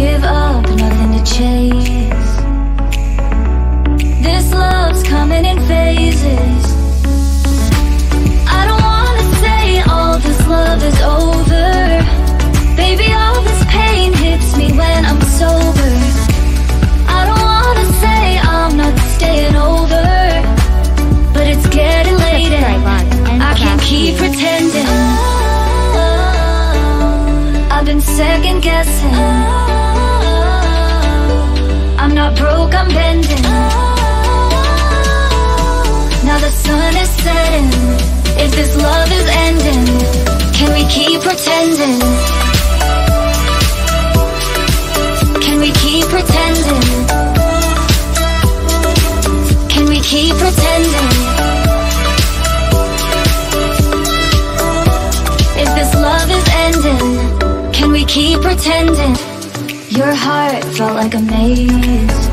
give up, nothing to chase. This love's coming in phases. I don't wanna say all this love is over. Baby, all this pain hits me when I'm sober. I don't wanna say I'm not staying over, but it's getting late and I can't keep pretending. I've been second guessing. I'm not broke, I'm bending. Now the sun is setting. If this love is ending, can we keep pretending? Can we keep pretending? Can we keep pretending? If this love is ending, can we keep pretending? Your heart felt like a maze.